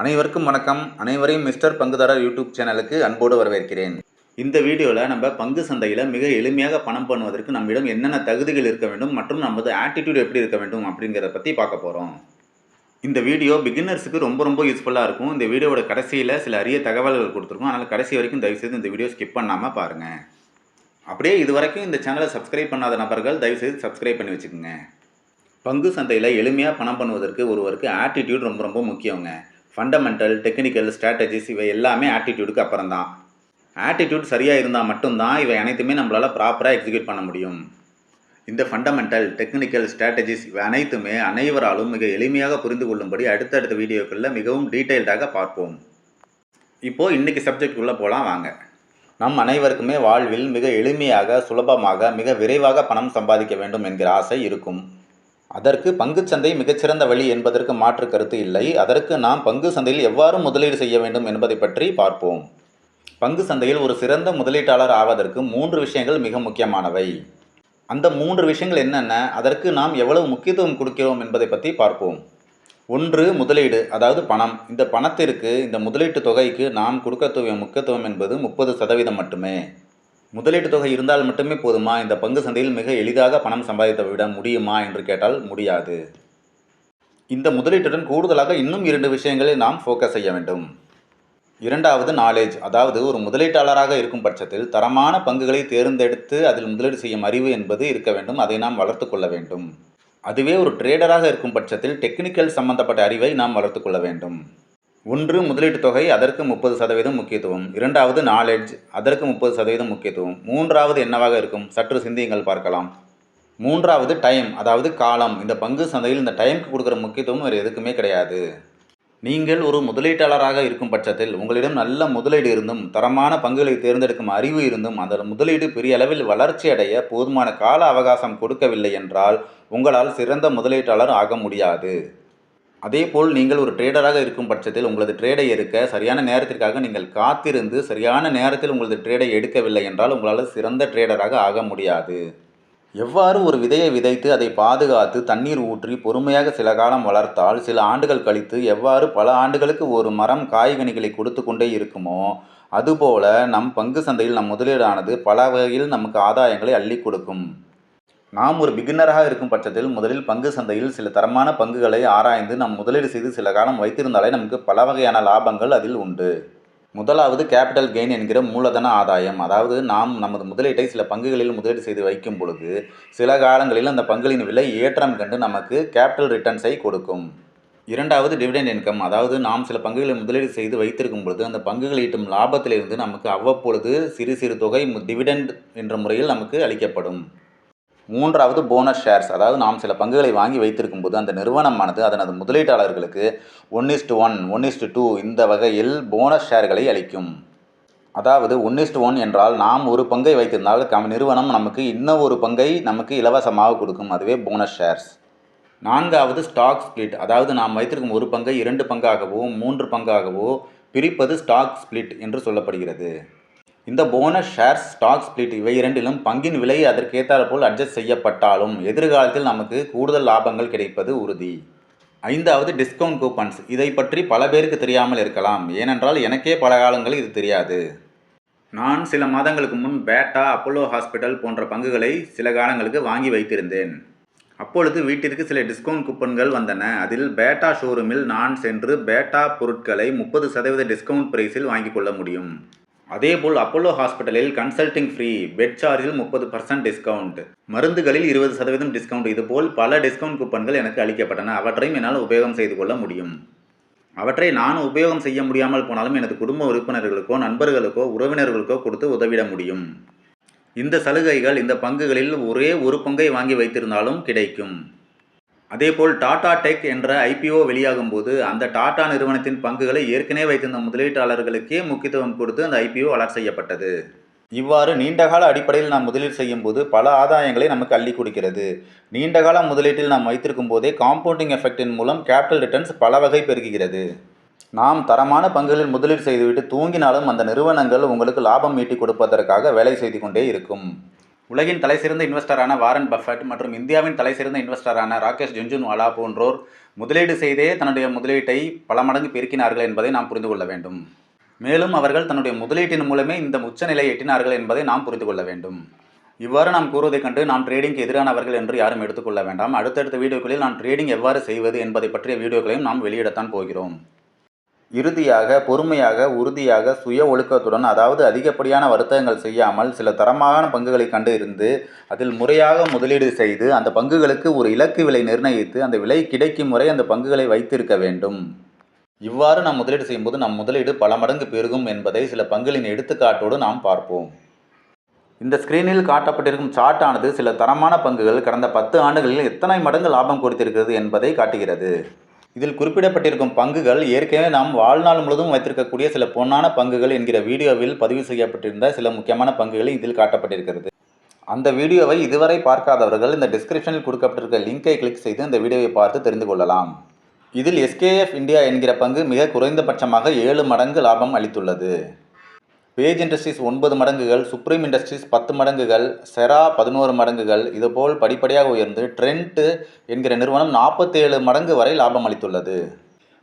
அனைவருக்கும் வணக்கம். அனைவரையும் மிஸ்டர் பங்குதாரர் யூடியூப் சேனலுக்கு அன்போடு வரவேற்கிறேன். இந்த வீடியோவில் நம்ம பங்கு சந்தையில் மிக எளிமையாக பணம் பண்ணுவதற்கு நம்மிடம் என்னென்ன தகுதிகள் இருக்க வேண்டும் மற்றும் நமது ஆட்டிடியூட் எப்படி இருக்க வேண்டும் அப்படிங்கிறத பற்றி பார்க்க போகிறோம். இந்த வீடியோ பிகினர்ஸுக்கு ரொம்ப யூஸ்ஃபுல்லாக இருக்கும். இந்த வீடியோவோட கடைசியில் சில அரிய தகவல்கள் கொடுத்துருக்கோம். அதனால் கடைசி வரைக்கும் தயவுசெய்து இந்த வீடியோ ஸ்கிப் பண்ணாமல் பாருங்கள். அப்படியே இது வரைக்கும் இந்த சேனலை சப்ஸ்கிரைப் பண்ணாத நபர்கள் தயவுசெய்து சப்ஸ்கிரைப் பண்ணி வச்சுக்கோங்க. பங்கு சந்தையில் எளிமையாக பணம் பண்ணுவதற்கு ஒருவருக்கு ஆட்டிடியூட் ரொம்ப முக்கியங்க. ஃபண்டமெண்டல், டெக்னிக்கல், ஸ்ட்ராட்டஜிஸ் இவை எல்லாமே ஆட்டிடியூடுக்கு அப்புறம் தான். ஆட்டிடியூட் சரியாக இருந்தால் மட்டும்தான் இவை அனைத்துமே நம்மளால் ப்ராப்பராக எக்ஸிக்யூட் பண்ண முடியும். இந்த ஃபண்டமெண்டல், டெக்னிக்கல், ஸ்ட்ராட்டஜிஸ் இவை அனைத்துமே அனைவராலும் மிக எளிமையாக புரிந்து கொள்ளும்படி அடுத்தடுத்த வீடியோக்களில் மிகவும் டீட்டெயில்டாக பார்ப்போம். இப்போது இன்றைக்கி சப்ஜெக்டுக்குள்ளே போகலாம் வாங்க. நம் அனைவருக்குமே வாழ்வில் மிக எளிமையாக, சுலபமாக, மிக விரைவாக பணம் சம்பாதிக்க வேண்டும் என்கிற ஆசை இருக்கும். அதற்கு பங்குச்சந்தை மிகச்சிறந்த வழி என்பதற்கு மாற்று கருத்து இல்லை. அதற்கு நாம் பங்கு சந்தையில் எவ்வாறு முதலீடு செய்ய வேண்டும் என்பதை பற்றி பார்ப்போம். பங்கு சந்தையில் ஒரு சிறந்த முதலீட்டாளர் ஆவதற்கு 3 விஷயங்கள் மிக முக்கியமானவை. அந்த 3 விஷயங்கள் என்னென்ன, அதற்கு நாம் எவ்வளவு முக்கியத்துவம் கொடுக்கிறோம் என்பதை பற்றி பார்ப்போம். 1. முதலீடு, அதாவது பணம். இந்த பணத்திற்கு, இந்த முதலீட்டு தொகைக்கு நாம் கொடுக்க முக்கியத்துவம் என்பது 30% மட்டுமே. முதலீட்டு தொகை இருந்தால் மட்டுமே போதுமா? இந்த பங்கு சந்தையில் மிக எளிதாக பணம் சம்பாதித்து விட முடியுமா என்று கேட்டால் முடியாது. இந்த முதலீட்டுடன் கூடுதலாக இன்னும் 2 விஷயங்களை நாம் ஃபோக்கஸ் செய்ய வேண்டும். 2வது நாலேஜ், அதாவது ஒரு முதலீட்டாளராக இருக்கும் பட்சத்தில் தரமான பங்குகளை தேர்ந்தெடுத்து அதில் முதலீடு செய்யும் அறிவு என்பது இருக்க வேண்டும். அதை நாம் வளர்த்து கொள்ள வேண்டும். அதுவே ஒரு ட்ரேடராக இருக்கும் பட்சத்தில் டெக்னிக்கல் சம்பந்தப்பட்ட அறிவை நாம் வளர்த்து கொள்ள வேண்டும். 1. முதலீட்டு தொகை, அதற்கு 30% முக்கியத்துவம். 2வது நாலேஜ், அதற்கு 30% முக்கியத்துவம். 3வது என்னவாக இருக்கும்? சற்று சிந்தியுங்கள், பார்க்கலாம். 3வது டைம், அதாவது காலம். இந்த பங்கு சந்தையில் இந்த டைமுக்கு கொடுக்குற முக்கியத்துவம் வேறு எதுக்குமே கிடையாது. நீங்கள் ஒரு முதலீட்டாளராக இருக்கும் பட்சத்தில் உங்களிடம் நல்ல முதலீடு இருந்தும், தரமான பங்குகளை தேர்ந்தெடுக்கும் அறிவு இருந்தும், அந்த முதலீடு பெரிய அளவில் வளர்ச்சி அடைய போதுமான கால அவகாசம் கொடுக்கவில்லை என்றால் உங்களால் சிறந்த முதலீட்டாளர் ஆக முடியாது. அதேபோல் நீங்கள் ஒரு ட்ரேடராக இருக்கும் பட்சத்தில் உங்களது ட்ரேடை எடுக்க சரியான நேரத்திற்காக நீங்கள் காத்திருந்து சரியான நேரத்தில் உங்களது ட்ரேடை எடுக்கவில்லை என்றால் உங்களால் சிறந்த ட்ரேடராக ஆக முடியாது. எவ்வாறு ஒரு விதையை விதைத்து அதை பாதுகாத்து தண்ணீர் ஊற்றி பொறுமையாக சில காலம் வளர்த்தால் சில ஆண்டுகள் கழித்து எவ்வாறு பல ஆண்டுகளுக்கு ஒரு மரம் காய்கனிகளை கொடுத்து கொண்டே இருக்குமோ, அதுபோல நம் பங்கு சந்தையில் நம் முதலீடானது பல வகையில் நமக்கு ஆதாயங்களை அள்ளி கொடுக்கும். நாம் ஒரு பிகினராக இருக்கும் பட்சத்தில் முதலில் பங்கு சந்தையில் சில தரமான பங்குகளை ஆராய்ந்து நாம் முதலீடு செய்து சில காலம் வைத்திருந்தாலே நமக்கு பல வகையான லாபங்கள் அதில் உண்டு. முதலாவது கேபிட்டல் கெயின் என்கிற மூலதன ஆதாயம். அதாவது நாம் நமது முதலீட்டை சில பங்குகளில் முதலீடு செய்து வைக்கும் பொழுது சில காலங்களில் அந்த பங்குகளின் விலை ஏற்றம் கண்டு நமக்கு கேபிட்டல் ரிட்டர்ன்ஸை கொடுக்கும். 2வது டிவிடெண்ட் இன்கம், அதாவது நாம் சில பங்குகளை முதலீடு செய்து வைத்திருக்கும் பொழுது அந்த பங்குகள் ஈட்டும் லாபத்திலிருந்து நமக்கு அவ்வப்பொழுது சிறு தொகை டிவிடெண்ட் என்ற முறையில் நமக்கு அளிக்கப்படும். 3வது போனஸ் ஷேர்ஸ், அதாவது நாம் சில பங்குகளை வாங்கி வைத்திருக்கும் போது அந்த நிறுவனமானது அதனது முதலீட்டாளர்களுக்கு 1:1, 1:2 இந்த வகையில் போனஸ் ஷேர்களை அளிக்கும். அதாவது 1:1 என்றால் நாம் ஒரு பங்கை வைத்திருந்தால் நிறுவனம் நமக்கு இன்னும் ஒரு பங்கை நமக்கு இலவசமாக கொடுக்கும். அதுவே போனஸ் ஷேர்ஸ். 4வது ஸ்டாக் ஸ்பிளிட், அதாவது நாம் வைத்திருக்கும் ஒரு பங்கை 2 பங்காகவோ 3 பங்காகவோ பிரிப்பது ஸ்டாக் ஸ்பிளிட் என்று சொல்லப்படுகிறது. இந்த போனஸ் ஷேர்ஸ், ஸ்டாக் ஸ்பிளிட் இவை இரண்டிலும் பங்கின் விலை அதற்கேற்றாற்போல் அட்ஜஸ்ட் செய்யப்பட்டாலும் எதிர்காலத்தில் நமக்கு கூடுதல் லாபங்கள் கிடைப்பது உறுதி. 5வது டிஸ்கவுண்ட் கூப்பன்ஸ். இதை பற்றி பல பேருக்கு தெரியாமல் இருக்கலாம். ஏனென்றால் எனக்கே பல காலங்களில் இது தெரியாது. நான் சில மாதங்களுக்கு முன் பேட்டா, அப்போலோ ஹாஸ்பிட்டல் போன்ற பங்குகளை சில காலங்களுக்கு வாங்கி வைத்திருந்தேன். அப்பொழுது வீட்டிற்கு சில டிஸ்கவுண்ட் கூப்பன்கள் வந்தன. அதில் பேட்டா ஷோரூமில் நான் சென்று பேட்டா பொருட்களை 30% டிஸ்கவுண்ட் பிரைஸில் வாங்கி கொள்ள முடியும். அதேபோல் அப்போலோ ஹாஸ்பிட்டலில் கன்சல்டிங் ஃப்ரீ, பெட் சார்ஜில் 30% டிஸ்கவுண்ட், மருந்துகளில் 20% டிஸ்கவுண்ட், இதுபோல் பல டிஸ்கவுண்ட் கூப்பன்கள் எனக்கு அளிக்கப்பட்டன. அவற்றையும் என்னால் உபயோகம் செய்து கொள்ள முடியும். அவற்றை நான் உபயோகம் செய்ய முடியாமல் போனாலும் எனது குடும்ப உறுப்பினர்களுக்கோ நண்பர்களுக்கோ உறவினர்களுக்கோ கொடுத்து உதவிட முடியும். இந்த சலுகைகள் இந்த பங்குகளில் ஒரே ஒரு பங்கை வாங்கி வைத்திருந்தாலும் கிடைக்கும். அதேபோல் டாடா டெக் என்ற ஐபிஓ வெளியாகும் போது அந்த டாடா நிறுவனத்தின் பங்குகளை ஏற்கனவே வைத்திருந்த முதலீட்டாளர்களுக்கே முக்கியத்துவம் கொடுத்து அந்த ஐபிஓ அலாட் செய்யப்பட்டது. இவ்வாறு நீண்டகால அடிப்படையில் நாம் முதலீடு செய்யும் போது பல ஆதாயங்களை நமக்கு அள்ளி கொடுக்கிறது. நீண்டகால முதலீட்டில் நாம் வைத்திருக்கும் போதே காம்பவுண்டிங் எஃபெக்டின் மூலம் கேபிட்டல் ரிட்டர்ன்ஸ் பல வகை பெருகுகிறது. நாம் தரமான பங்குகளில் முதலீடு செய்துவிட்டு தூங்கினாலும் அந்த நிறுவனங்கள் உங்களுக்கு லாபம் ஈட்டி கொடுப்பதற்காக வேலை செய்து கொண்டே இருக்கும். உலகின் தலைசிறந்த இன்வெஸ்டரான வாரன் பஃபட் மற்றும் இந்தியாவின் தலைசிறந்த இன்வெஸ்டரான ராகேஷ் ஜுன்ஜுன்வாலா போன்றோர் முதலீடு செய்தே தன்னுடைய முதலீட்டை பல மடங்கு பெருக்கினார்கள் என்பதை நாம் புரிந்து கொள்ள வேண்டும். மேலும் அவர்கள் தன்னுடைய முதலீட்டின் மூலமே இந்த உச்சநிலையை எட்டினார்கள் என்பதை நாம் புரிந்து கொள்ள வேண்டும். இவ்வாறு நாம் கூறுவதைக் கண்டு நாம் ட்ரேடிங்க்கு எதிரானவர்கள் என்று யாரும் எடுத்துக்கொள்ள வேண்டாம். அடுத்தடுத்த வீடியோக்களில் நான் ட்ரேடிங் எவ்வாறு செய்வது என்பதை பற்றிய வீடியோக்களையும் நாம் வெளியிடத்தான் போகிறோம். இறுதியாக பொறுமையாக, உறுதியாக, சுய ஒழுக்கத்துடன், அதாவது அதிகப்படியான வர்த்தகங்கள் செய்யாமல் சில தரமான பங்குகளை கண்டு இருந்து அதில் முறையாக முதலீடு செய்து அந்த பங்குகளுக்கு ஒரு இலக்கு விலை நிர்ணயித்து அந்த விலை கிடைக்கும் முறை அந்த பங்குகளை வைத்திருக்க வேண்டும். இவ்வாறு நாம் முதலீடு செய்யும்போது நம் முதலீடு பல மடங்கு பெருகும் என்பதை சில பங்குகளின் எடுத்துக்காட்டோடு நாம் பார்ப்போம். இந்த ஸ்கிரீனில் காட்டப்பட்டிருக்கும் சார்ட் ஆனது சில தரமான பங்குகள் கடந்த 10 ஆண்டுகளில் எத்தனை மடங்கு லாபம் கொடுத்திருக்கிறது என்பதை காட்டுகிறது. இதில் குறிப்பிடப்பட்டிருக்கும் பங்குகள் ஏற்கனவே நாம் வாழ்நாள் முழுவதும் வைத்திருக்கக்கூடிய சில பொன்னான பங்குகள் என்கிற வீடியோவில் பதிவு செய்யப்பட்டிருந்த சில முக்கியமான பங்குகள் இதில் காட்டப்பட்டிருக்கிறது. அந்த வீடியோவை இதுவரை பார்க்காதவர்கள் இந்த டிஸ்கிரிப்ஷனில் கொடுக்கப்பட்டிருக்க லிங்கை கிளிக் செய்து இந்த வீடியோவை பார்த்து தெரிந்து கொள்ளலாம். இதில் SKF இந்தியா என்கிற பங்கு மிக குறைந்தபட்சமாக 7 மடங்கு லாபம் அளித்துள்ளது. பேஜ் இண்டஸ்ட்ரீஸ் 9 மடங்குகள், சுப்ரீம் இண்டஸ்ட்ரீஸ் 10 மடங்குகள், செரா 11 மடங்குகள், இதுபோல் படிப்படியாக உயர்ந்து ட்ரெண்ட் என்கிற நிறுவனம் 47 மடங்கு வரை லாபம் அளித்துள்ளது.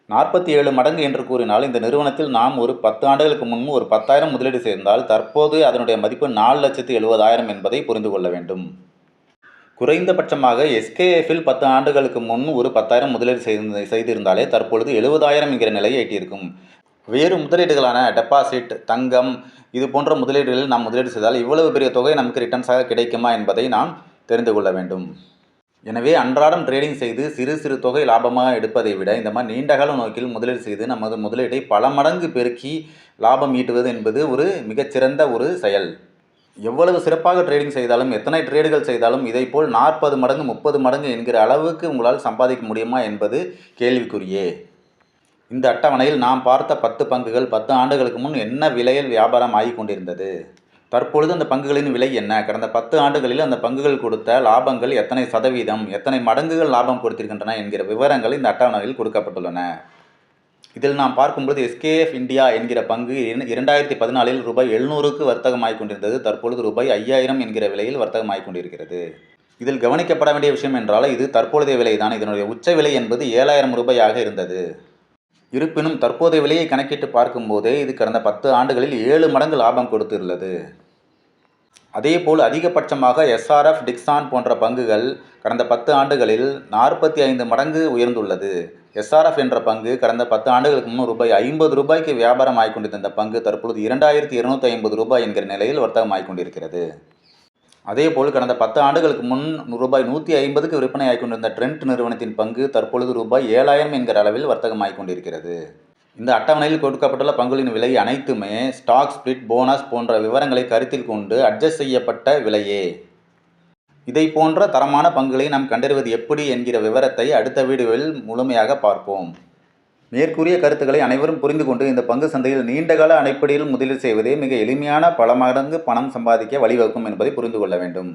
47 மடங்கு என்று கூறினால் இந்த நிறுவனத்தில் நாம் ஒரு 10 ஆண்டுகளுக்கு முன்பு ஒரு 10,000 முதலீடு செய்தால் தற்போது அதனுடைய மதிப்பு 4,70,000 என்பதை புரிந்து கொள்ள வேண்டும். குறைந்தபட்சமாக SKFல் 10 ஆண்டுகளுக்கு முன் ஒரு 10,000 முதலீடு செய்திருந்தாலே தற்பொழுது 70,000 என்கிற நிலையை எட்டியிருக்கும். வேறு முதலீடுகளான டெபாசிட், தங்கம் இது போன்ற முதலீடுகளில் நாம் முதலீடு செய்தால் இவ்வளவு பெரிய தொகை நமக்கு ரிட்டர்ன்ஸாக கிடைக்குமா என்பதை நாம் தெரிந்து கொள்ள வேண்டும். எனவே அன்றாடம் ட்ரேடிங் செய்து சிறு சிறு தொகை லாபமாக எடுப்பதை விட இந்த மாதிரி நீண்டகால நோக்கில் முதலீடு செய்து நமது முதலீட்டை பல மடங்கு பெருக்கி லாபம் ஈட்டுவது என்பது ஒரு மிகச்சிறந்த ஒரு செயல். எவ்வளவு சிறப்பாக ட்ரேடிங் செய்தாலும் எத்தனை ட்ரேடுகள் செய்தாலும் இதைப்போல் 40 மடங்கு 30 மடங்கு என்கிற அளவுக்கு உங்களால் சம்பாதிக்க முடியுமா என்பது கேள்விக்குரியே. இந்த அட்டவணையில் நாம் பார்த்த 10 பங்குகள் 10 ஆண்டுகளுக்கு முன் என்ன விலையில் வியாபாரம் ஆகி கொண்டிருந்தது, தற்பொழுது அந்த பங்குகளின் விலை என்ன, கடந்த 10 ஆண்டுகளில் அந்த பங்குகள் கொடுத்த லாபங்கள் எத்தனை சதவீதம், எத்தனை மடங்குகள் லாபம் கொடுத்திருக்கின்றன என்கிற விவரங்கள் இந்த அட்டவணையில் கொடுக்கப்பட்டுள்ளன. இதில் நாம் பார்க்கும்போது SKF இந்தியா என்கிற பங்கு 2014இல் ரூபாய் 700க்கு வர்த்தகமாகிக் கொண்டிருந்தது. தற்பொழுது ரூபாய் 5000 என்கிற விலையில் வர்த்தகமாகிக் கொண்டிருக்கிறது. இதில் கவனிக்கப்பட வேண்டிய விஷயம் என்றால் இது தற்பொழுதைய விலைதான். இதனுடைய உச்ச விலை என்பது 7000 ரூபாயாக இருந்தது. இருப்பினும் தற்போதைய விலையை கணக்கிட்டு பார்க்கும்போதே இது கடந்த 10 ஆண்டுகளில் 7 மடங்கு லாபம் கொடுத்துள்ளது. அதேபோல் அதிகபட்சமாக SRF, டிக்ஸான் போன்ற பங்குகள் கடந்த 10 ஆண்டுகளில் 45 மடங்கு உயர்ந்துள்ளது. SRF என்ற பங்கு கடந்த 10 ஆண்டுகளுக்கு முன் ரூபாய் 50 ரூபாய்க்கு வியாபாரம் ஆகிக் கொண்டிருந்த பங்கு தற்பொழுது 2250 ரூபாய் என்கிற நிலையில் வர்த்தகம் ஆகிக் கொண்டிருக்கிறது. அதேபோல் கடந்த 10 ஆண்டுகளுக்கு முன் ரூபாய் 150க்கு விற்பனை ஆகிக் கொண்டிருந்த ட்ரெண்ட் நிறுவனத்தின் பங்கு தற்பொழுது ரூபாய் 7000 என்கிற அளவில் வர்த்தகம் ஆகிக் கொண்டிருக்கிறது. இந்த அட்டவணையில் கொடுக்கப்பட்டுள்ள பங்குகளின் விலை அனைத்துமே ஸ்டாக் ஸ்பிளிட், போனஸ் போன்ற விவரங்களை கருத்தில் கொண்டு அட்ஜஸ்ட் செய்யப்பட்ட விலையே. இதை போன்ற தரமான பங்குகளை நாம் கண்டறிவது எப்படி என்கிற விவரத்தை அடுத்த வீடியோவில் முழுமையாக பார்ப்போம். மேற்கூறிய கருத்துக்களை அனைவரும் புரிந்து கொண்டு இந்த பங்கு சந்தையில் நீண்டகால அடிப்படையில் முதலீடு செய்வதே மிக எளிமையான பல மடங்கு பணம் சம்பாதிக்க வழிவகுக்கும் என்பதை புரிந்து கொள்ள வேண்டும்.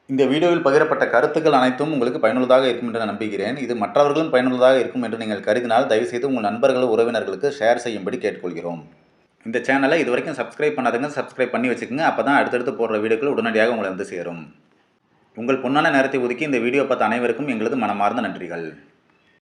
இந்த வீடியோவில் பகிரப்பட்ட கருத்துக்கள் அனைத்தும் உங்களுக்கு பயனுள்ளதாக இருக்கும் என்று நம்புகிறேன். இது மற்றவர்களும் பயனுள்ளதாக இருக்கும் என்று நீங்கள் கருதினால் தயவுசெய்து உங்கள் நண்பர்கள், உறவினர்களுக்கு ஷேர் செய்யும்படி கேட்டுக்கொள்கிறோம். இந்த சேனலை இதுவரைக்கும் சப்ஸ்கிரைப் பண்ணாதவங்க சப்ஸ்கிரைப் பண்ணி வச்சுக்கோங்க. அப்போ தான் அடுத்தடுத்து போடுற வீடியோக்கள் உடனடியாக உங்களை வந்து சேரும். உங்கள் பொன்னான நேரத்தை ஒதுக்கி இந்த வீடியோ பார்த்த அனைவருக்கும் எங்களது மனமார்ந்த நன்றிகள்.